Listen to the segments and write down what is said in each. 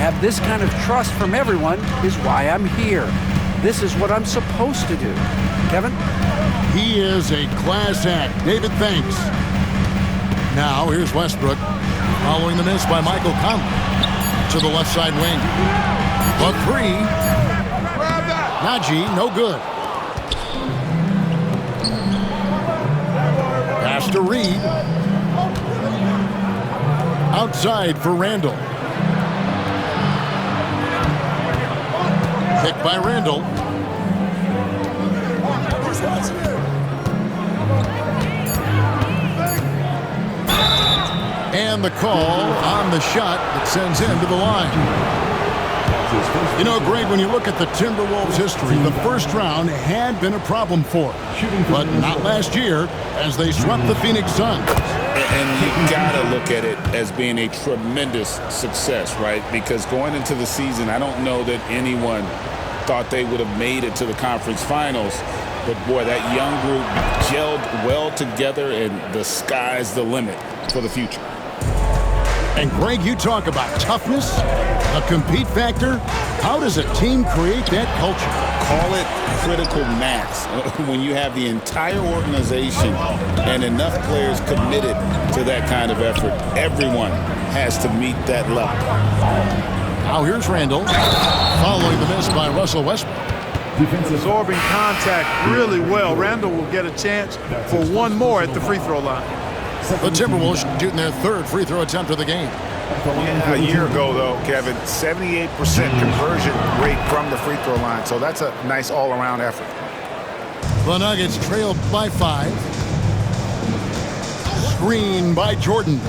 have this kind of trust from everyone is why I'm here. This is what I'm supposed to do. Kevin? He is a class act. David, thanks. Now, here's Westbrook. Following the miss by Michael Conley. To the left side wing. A three. Najee, no good. Pass to Reed. Outside for Randall. Pick by Randall. And the call on the shot that sends him to the line. You know, Greg, when you look at the Timberwolves' history, the first round had been a problem for them. But not last year, as they swept the Phoenix Suns. And you got to look at it as being a tremendous success, right? Because going into the season, I don't know that anyone thought they would have made it to the conference finals. But, boy, that young group gelled well together, and the sky's the limit for the future. And, Greg, you talk about toughness, a compete factor. How does a team create that culture? Call it critical mass. When you have the entire organization and enough players committed to that kind of effort, everyone has to meet that level. Now here's Randall, following the miss by Russell Westbrook. Absorbing contact really well. Randall will get a chance for one more at the free throw line. The Timberwolves shooting their third free throw attempt of the game. Yeah, a year ago, though, Kevin, 78% conversion rate from the free throw line. So that's a nice all-around effort. The Nuggets trailed by 5. Screen by Jordan.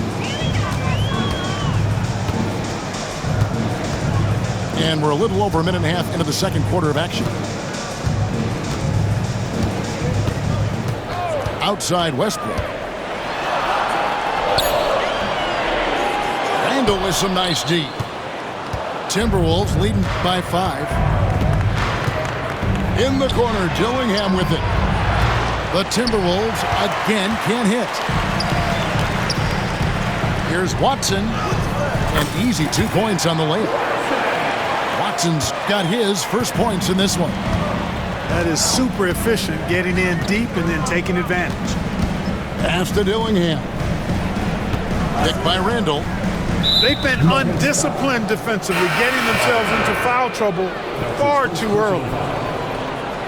And we're a little over a minute and a half into the second quarter of action. Outside Westbrook. Randall with some nice D. Timberwolves leading by 5. In the corner, Dillingham with it. The Timberwolves again can't hit. Here's Watson. An easy 2 points on the layup. Watson's got his first points in this one. That is super efficient, getting in deep and then taking advantage. Pass to Dillingham. Picked by Randall. They've been undisciplined defensively, getting themselves into foul trouble far too early.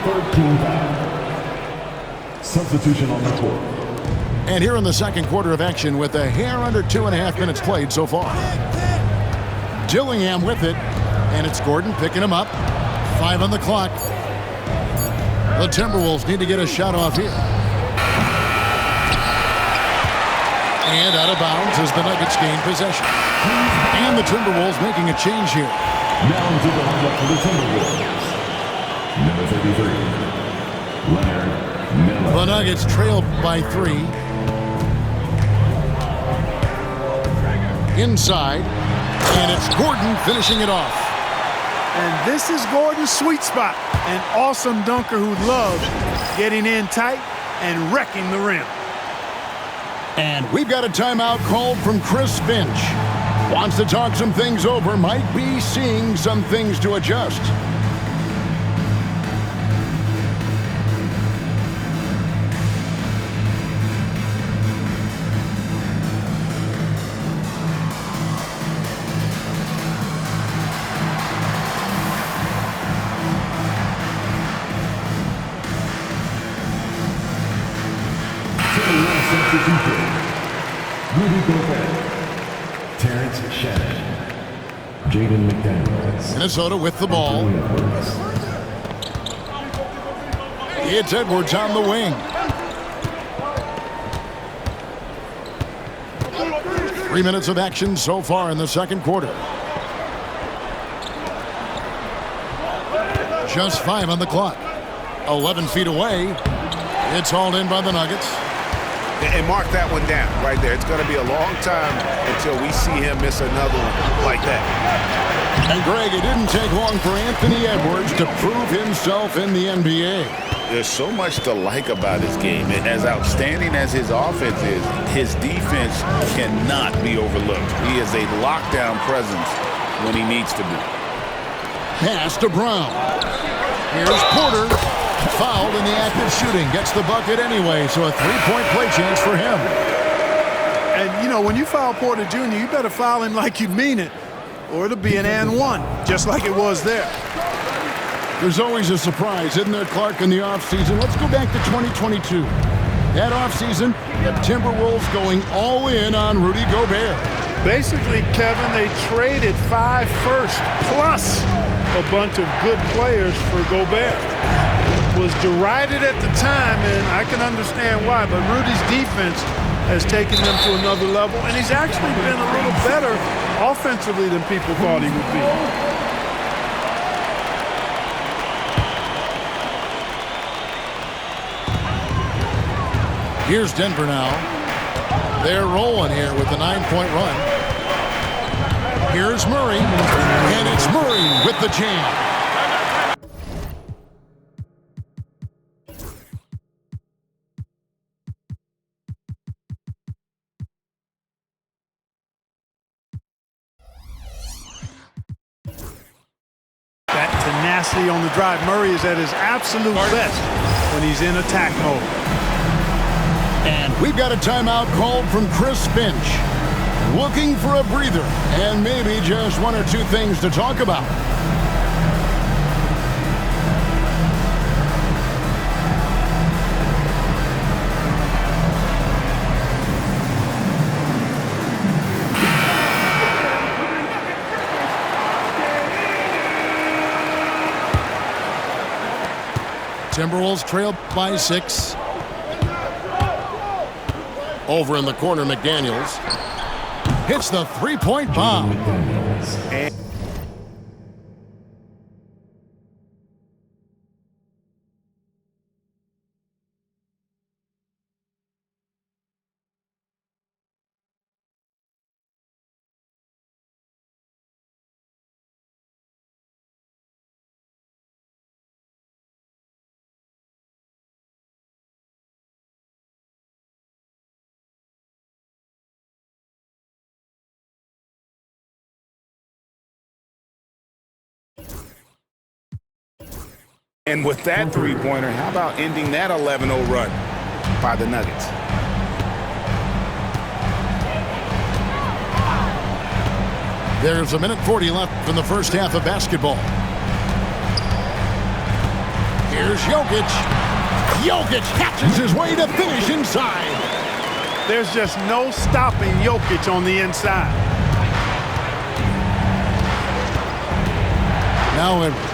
13 substitution on the court. And here in the second quarter of action with a hair under 2.5 minutes played so far. Dillingham with it, and it's Gordon picking him up. 5 on the clock. The Timberwolves need to get a shot off here. And out of bounds as the Nuggets gain possession. And the Timberwolves making a change here. Now into the lineup for the Timberwolves. Number 33, Leonard Miller. The Nuggets trailed by 3. Inside, and it's Gordon finishing it off. And this is Gordon's sweet spot. An awesome dunker who loves getting in tight and wrecking the rim. And we've got a timeout called from Chris Finch. Wants to talk some things over, might be seeing some things to adjust. Rudy Gobert, Terrence Shannon, Jaden McDaniels. Minnesota with the ball. It's Edwards on the wing. 3 minutes of action so far in the second quarter. Just 5 on the clock. 11 feet away. It's hauled in by the Nuggets. And mark that one down right there. It's going to be a long time until we see him miss another one like that. And, Greg, it didn't take long for Anthony Edwards to prove himself in the NBA. There's so much to like about his game. As outstanding as his offense is, his defense cannot be overlooked. He is a lockdown presence when he needs to be. Pass to Brown. Here's Porter. Fouled in the act of shooting. Gets the bucket anyway, so a three-point play chance for him. And, you know, when you foul Porter Jr., you better foul him like you mean it, or it'll be an and one, just like it was there. There's always a surprise, isn't there, Clark, in the offseason? Let's go back to 2022. That offseason, the Timberwolves going all in on Rudy Gobert. Basically, Kevin, they traded 5 firsts plus a bunch of good players for Gobert. Was derided at the time, and I can understand why, but Rudy's defense has taken them to another level, and he's actually been a little better offensively than people thought he would be. Here's Denver now. They're rolling here with the 9-point run. Here's Murray, and it's Murray with the jam. That tenacity on the drive. Murray is at his absolute best when he's in attack mode. And we've got a timeout called from Chris Finch. Looking for a breather and maybe just one or two things to talk about. Timberwolves trail by 6. Over in the corner, McDaniels hits the three-point bomb. And with that three-pointer, how about ending that 11-0 run by the Nuggets? There's a minute 40 left in the first half of basketball. Here's Jokic. Jokic catches his way to finish inside. There's just no stopping Jokic on the inside. Now Edwards.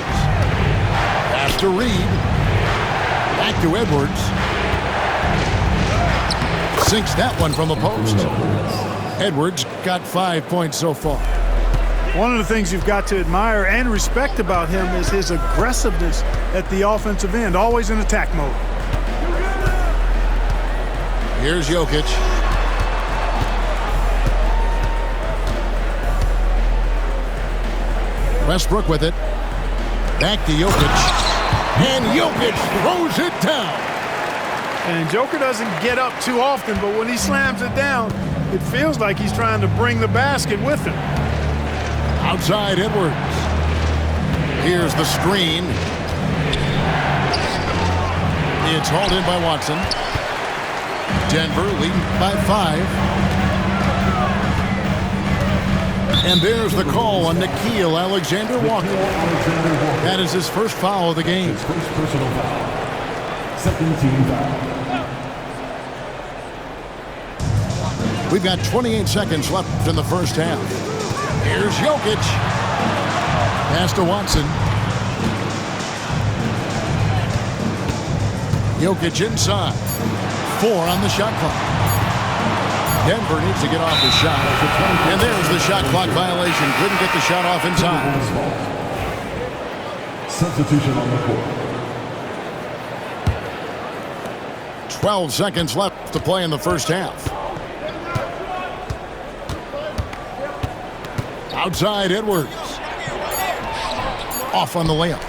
Pass to Reed. Back to Edwards. Sinks that one from the post. Edwards got 5 points so far. One of the things you've got to admire and respect about him is his aggressiveness at the offensive end, always in attack mode. Here's Jokic. Westbrook with it. Back to Jokic. And Jokic throws it down. And Joker doesn't get up too often, but when he slams it down, it feels like he's trying to bring the basket with him. Outside Edwards. Here's the screen. It's hauled in by Watson. Denver leading by 5. And there's the call on Nickeil Alexander-Walker. That is his first foul of the game. His first personal foul. Second team foul. We've got 28 seconds left in the first half. Here's Jokic. Pass to Watson. Jokic inside. 4 on the shot clock. Denver needs to get off the shot. And there's the shot clock violation. Couldn't get the shot off in time. Substitution on the court. 12 seconds left to play in the first half. Outside Edwards. Off on the layup.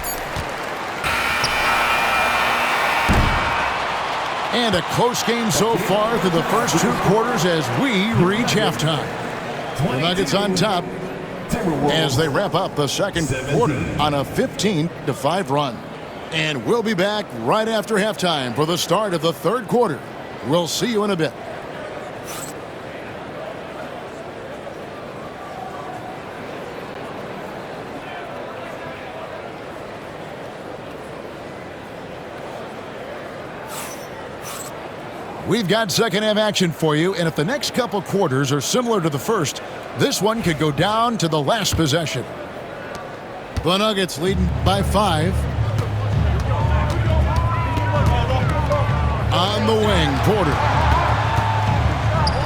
And a close game so far through the first 2 quarters as we reach halftime. The Nuggets on top, as they wrap up the second quarter on a 15-5 run. And we'll be back right after halftime for the start of the third quarter. We'll see you in a bit. We've got second half action for you, and if the next couple quarters are similar to the first, this one could go down to the last possession. The Nuggets leading by 5. On the wing, Porter.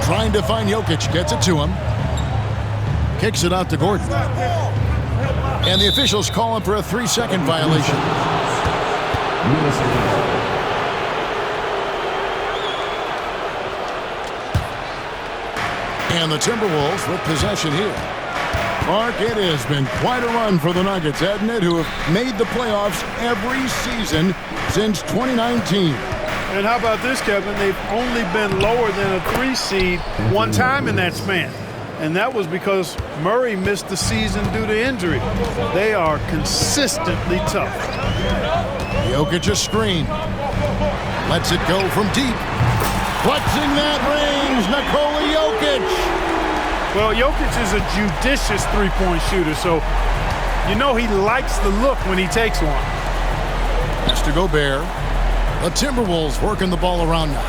Trying to find Jokic, gets it to him. Kicks it out to Gordon. And the officials call him for a 3-second violation. And the Timberwolves with possession here. Mark, it has been quite a run for the Nuggets, hasn't it, who have made the playoffs every season since 2019. And how about this, Kevin? They've only been lower than a 3 seed one time in that span. And that was because Murray missed the season due to injury. They are consistently tough. Jokic a screen. Lets it go from deep. Flexing that range, Nikola Jokic. Well, Jokic is a judicious three-point shooter, so you know he likes the look when he takes one. Has to Gobert. The Timberwolves working the ball around now.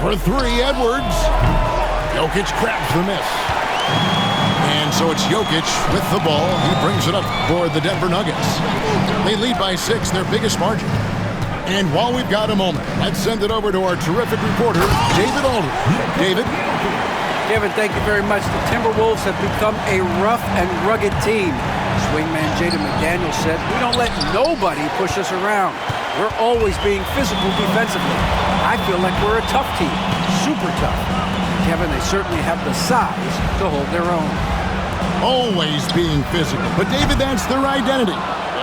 For 3, Edwards. Jokic grabs the miss. And so it's Jokic with the ball. He brings it up for the Denver Nuggets. They lead by 6, their biggest margin. And while we've got a moment, let's send it over to our terrific reporter, David Aldridge. David? Kevin, thank you very much. The Timberwolves have become a rough and rugged team. Swingman Jaden McDaniels said, "We don't let nobody push us around. We're always being physical defensively. I feel like we're a tough team, super tough." Kevin, they certainly have the size to hold their own. Always being physical. But David, that's their identity.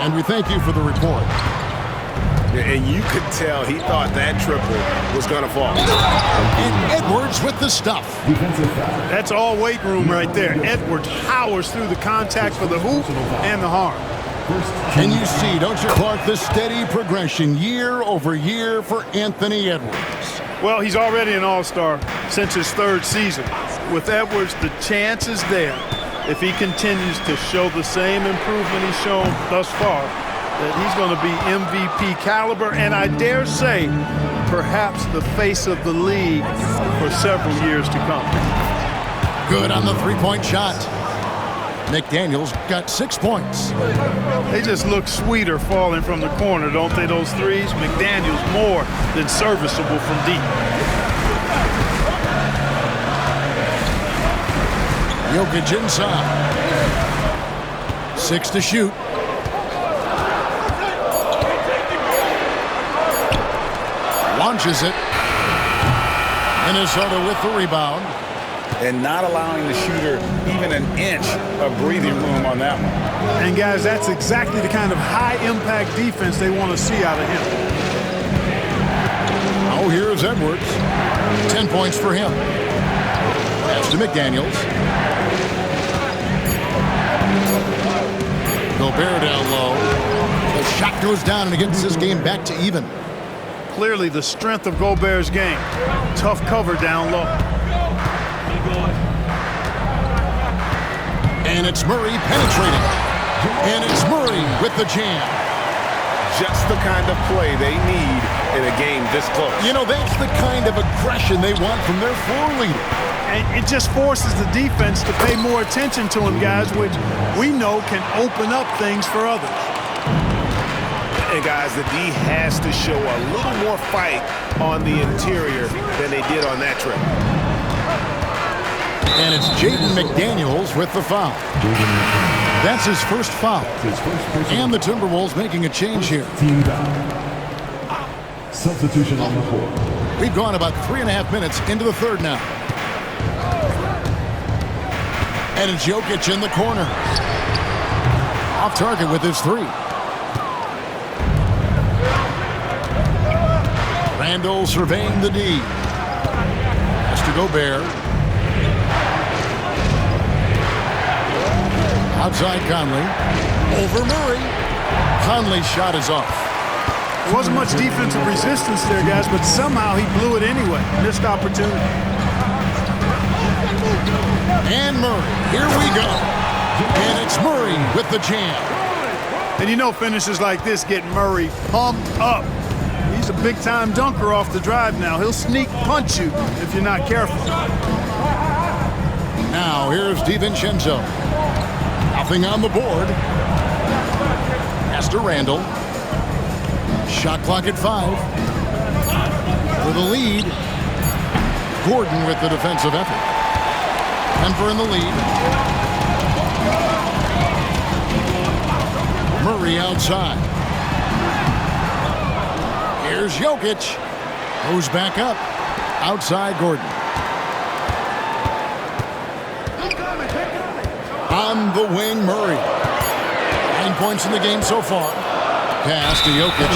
And we thank you for the report. And you could tell he thought that triple was going to fall. And Edwards with the stuff. That's all weight room right there. Edwards powers through the contact for the hoop and the harm. And you see, don't you, Clark, the steady progression year over year for Anthony Edwards. Well, he's already an all-star since his 3rd season. With Edwards, the chance is there, if he continues to show the same improvement he's shown thus far, that he's going to be MVP caliber, and I dare say, perhaps the face of the league for several years to come. Good on the three-point shot. McDaniels got 6 points. They just look sweeter falling from the corner, don't they, those threes? McDaniels more than serviceable from deep. Jokic inside. 6 to shoot. Launches it. Minnesota with the rebound. And not allowing the shooter even an inch of breathing room on that one. And, guys, that's exactly the kind of high-impact defense they want to see out of him. Oh, here's Edwards. 10 points for him. Pass to McDaniels. Gobert down low. The shot goes down and it gets this game back to even. Clearly the strength of Gobert's game. Tough cover down low. And it's Murray penetrating. And it's Murray with the jam. Just the kind of play they need in a game this close. You know, that's the kind of aggression they want from their floor leader. And it just forces the defense to pay more attention to him, guys, which we know can open up things for others. And, guys, the D has to show a little more fight on the interior than they did on that trip. And it's Jaden McDaniels with the foul. That's his first foul. And the Timberwolves making a change here. Team foul. Substitution on the floor. We've gone about 3.5 minutes into the third now. And it's Jokic in the corner. Off target with his 3. Randle surveying the D. Has to Gobert. Outside Conley. Over Murray. Conley's shot is off. There wasn't much defensive resistance there, guys, but somehow he blew it anyway. Missed opportunity. And Murray, here we go. And it's Murray with the jam. And you know finishes like this get Murray pumped up. He's a big-time dunker off the drive now. He'll sneak punch you if you're not careful. Now here's DiVincenzo. Nothing on the board. Pass to Randall. Shot clock at 5. For the lead. Gordon with the defensive effort. Denver in the lead. Murray outside. Here's Jokic. Goes back up. Outside Gordon. On the wing, Murray. 9 points in the game so far. Pass to Jokic.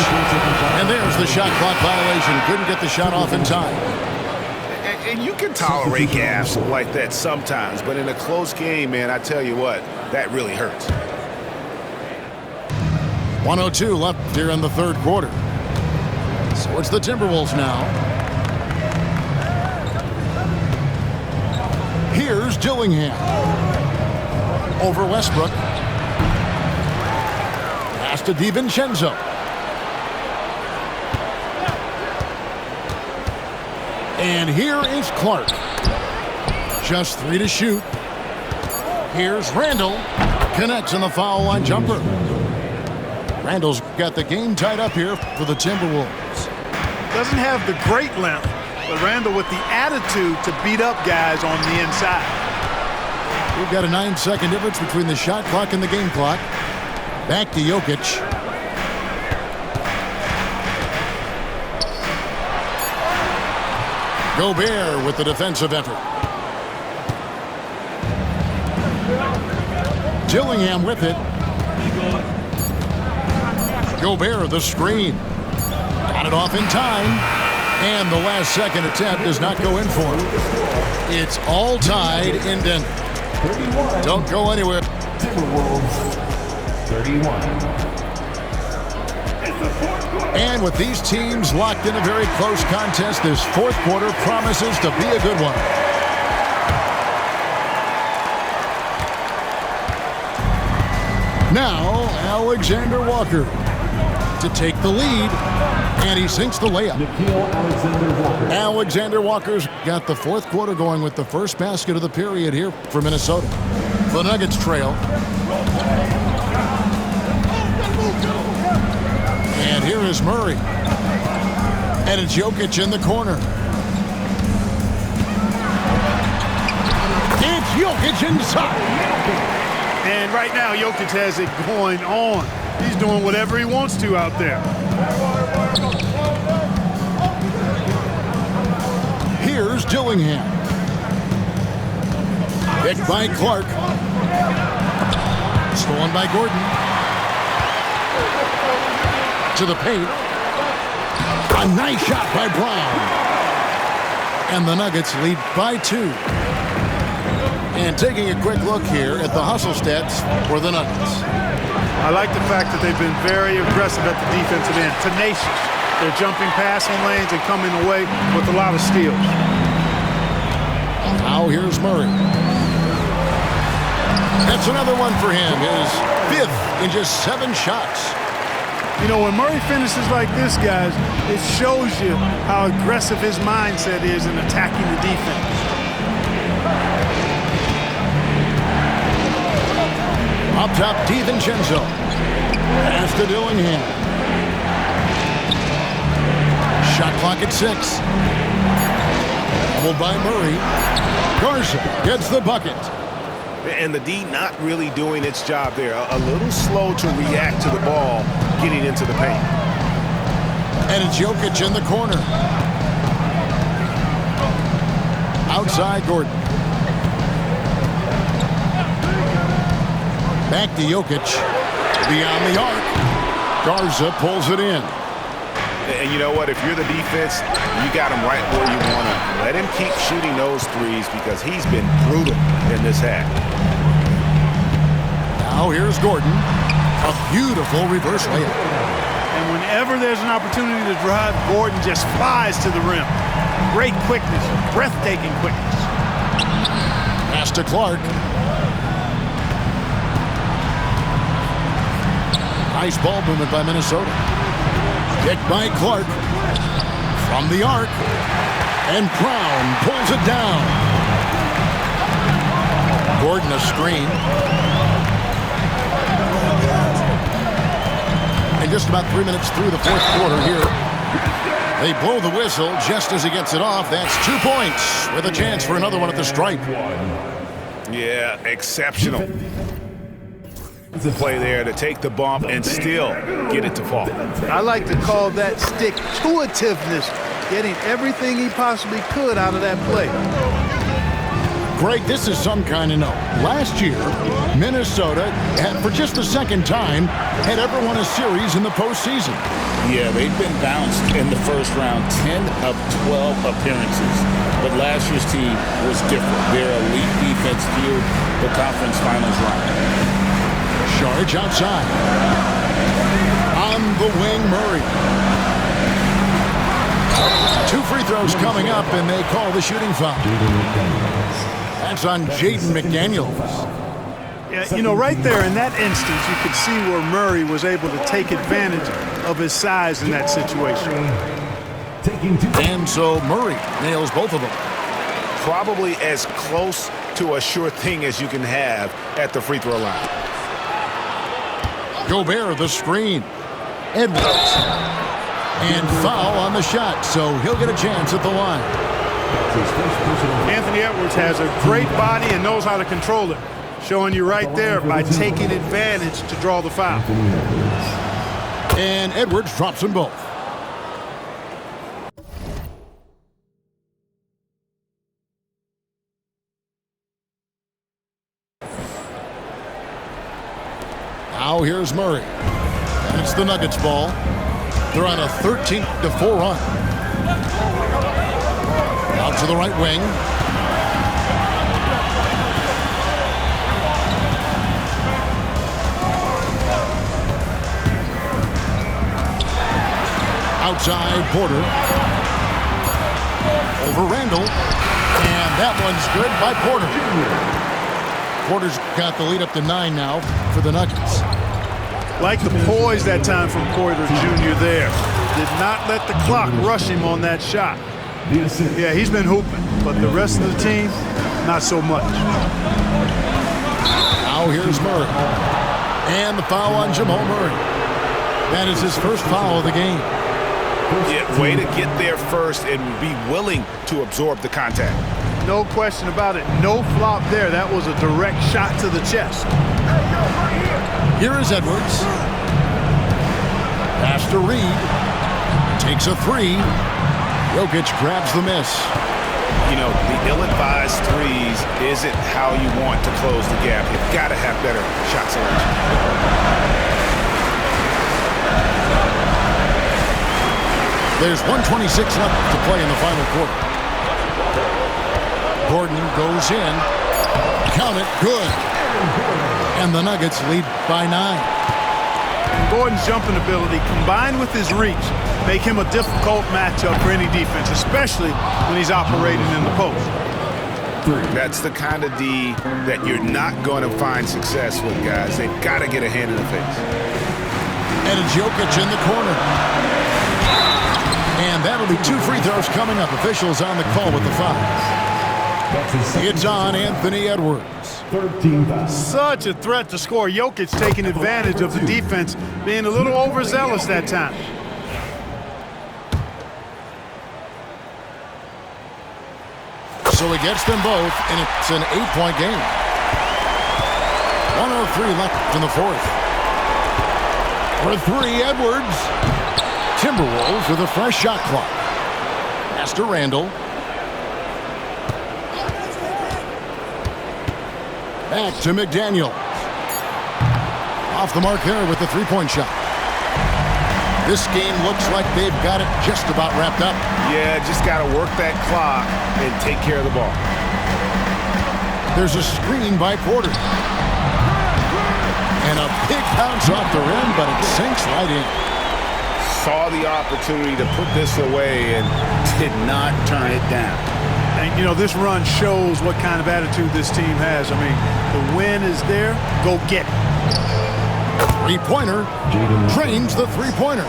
And there's the shot clock violation. Couldn't get the shot off in time. And you can tolerate gaffes like that sometimes, but in a close game, man, I tell you what, that really hurts. 1:02 left here in the third quarter. So it's the Timberwolves now. Here's Dillingham. Over Westbrook. Pass to DiVincenzo. And here is Clark. Just 3 to shoot. Here's Randall. Connects in the foul line jumper. Randall's got the game tied up here for the Timberwolves. Doesn't have the great length, but Randall with the attitude to beat up guys on the inside. We've got a 9-second difference between the shot clock and the game clock. Back to Jokic. Gobert with the defensive effort. Dillingham with it. Gobert the screen. Got it off in time. And the last second attempt does not go in for him. It's all tied in Denver. Don't go anywhere. Timberwolves 31. And with these teams locked in a very close contest, this fourth quarter promises to be a good one. Now, Alexander Walker to take the lead, and he sinks the layup. Alexander Walker's got the fourth quarter going with the first basket of the period here for Minnesota. The Nuggets trail. And here is Murray. And it's Jokic in the corner. It's Jokic inside. And right now, Jokic has it going on. He's doing whatever he wants to out there. Here's Dillingham. Picked by Clark. Stolen by Gordon. To the paint. A nice shot by Brown. And the Nuggets lead by 2. And taking a quick look here at the hustle stats for the Nuggets. I like the fact that they've been very aggressive at the defensive end. Tenacious. They're jumping passing lanes and coming away with a lot of steals. Now here's Murray. That's another one for him. His 5th in just 7 shots. You know, when Murray finishes like this, guys, it shows you how aggressive his mindset is in attacking the defense. Up top, DiVincenzo. Pass to Dillingham. Shot clock at 6. Doubled by Murray. Garza gets the bucket. And the D not really doing its job there. A little slow to react to the ball getting into the paint. And it's Jokic in the corner. Outside Gordon. Back to Jokic. Beyond the arc. Garza pulls it in. And you know what? If you're the defense, you got him right where you want him. Let him keep shooting those threes because he's been brutal in this half. Now here's Gordon. A beautiful reverse layup. And whenever there's an opportunity to drive, Gordon just flies to the rim. Great quickness, breathtaking quickness. Pass to Clark. Nice ball movement by Minnesota. Kick by Clark. From the arc. And Brown pulls it down. Gordon a screen. And just about 3 minutes through the fourth quarter here. They blow the whistle just as he gets it off. That's 2 points with a chance for another one at the stripe. Yeah, exceptional play there to take the bump and still get it to fall. I like to call that stick-to-itiveness, getting everything he possibly could out of that play. Greg, this is some kind of note. Last year, Minnesota, for just the second time, had ever won a series in the postseason. Yeah, they've been bounced in the first round, 10 of 12 appearances. But last year's team was different. Their elite defense fueled the conference finals run. Charge outside. On the wing, Murray. 2 free throws coming up, and they call the shooting foul. That's on Jaden McDaniels. Yeah, you know, right there in that instance, you could see where Murray was able to take advantage of his size in that situation. And so Murray nails both of them. Probably as close to a sure thing as you can have at the free throw line. Gobert the screen. Edwards. And foul on the shot, so he'll get a chance at the line. Anthony Edwards has a great body and knows how to control it. Showing you right there by taking advantage to draw the foul. And Edwards drops them both. Now here's Murray. And it's the Nuggets ball. They're on a 13-4 run. Out to the right wing. Outside Porter. Over Randall. And that one's good by Porter. Porter's got the lead up to 9 now for the Nuggets. Like the poise that time from Porter Jr. there. Did not let the clock rush him on that shot. Yeah, he's been hooping, but the rest of the team, not so much. Now here's Murray. And the foul on Jamal Murray. That is his first foul of the game. Yeah, way to get there first and be willing to absorb the contact. No question about it. No flop there. That was a direct shot to the chest. Here is Edwards. Pass to Reed. Takes a 3. Jokic grabs the miss. You know, the ill-advised threes isn't how you want to close the gap. You've got to have better shot selection. There's 1:26 left to play in the final quarter. Gordon goes in. Count it. Good. And the Nuggets lead by 9. And Gordon's jumping ability combined with his reach make him a difficult matchup for any defense, especially when he's operating in the post. That's the kind of D that you're not going to find success with, guys. They've got to get a hand in the face. And it's Jokic in the corner. And that'll be 2 free throws coming up. Officials on the call with the foul. It's on Anthony Edwards. 13 fouls. Such a threat to score. Jokic taking advantage of the defense, being a little overzealous that time. So he gets them both, and it's an 8-point game. 1:03 left in the fourth. For 3, Edwards. Timberwolves with a fresh shot clock. Pass to Randall. Back to McDaniel. Off the mark there with the 3-point shot. This game looks like they've got it just about wrapped up. Yeah, just got to work that clock and take care of the ball. There's a screen by Porter. Bounce off the rim, but it sinks right in. Saw the opportunity to put this away and Did not turn it down. And, you know, this run shows what kind of attitude this team has. I mean, the win is there. Go get it. Three-pointer. Drains the three-pointer.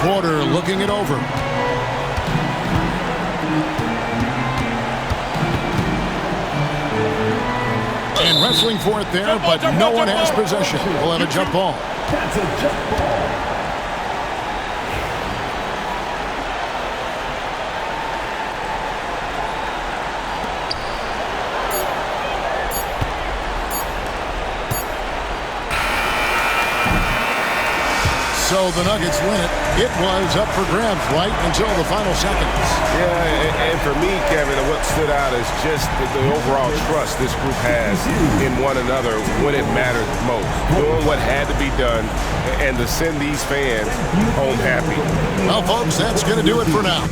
Porter looking it over. And wrestling for it there, but no one has possession. We'll have a jump ball. That's a jump ball. So the Nuggets win it. It was up for grabs right until the final seconds. Yeah, and for me, Kevin, what stood out is just the overall trust this group has in one another when it mattered most. Doing what had to be done and to send these fans home happy. Well, folks, that's going to do it for now.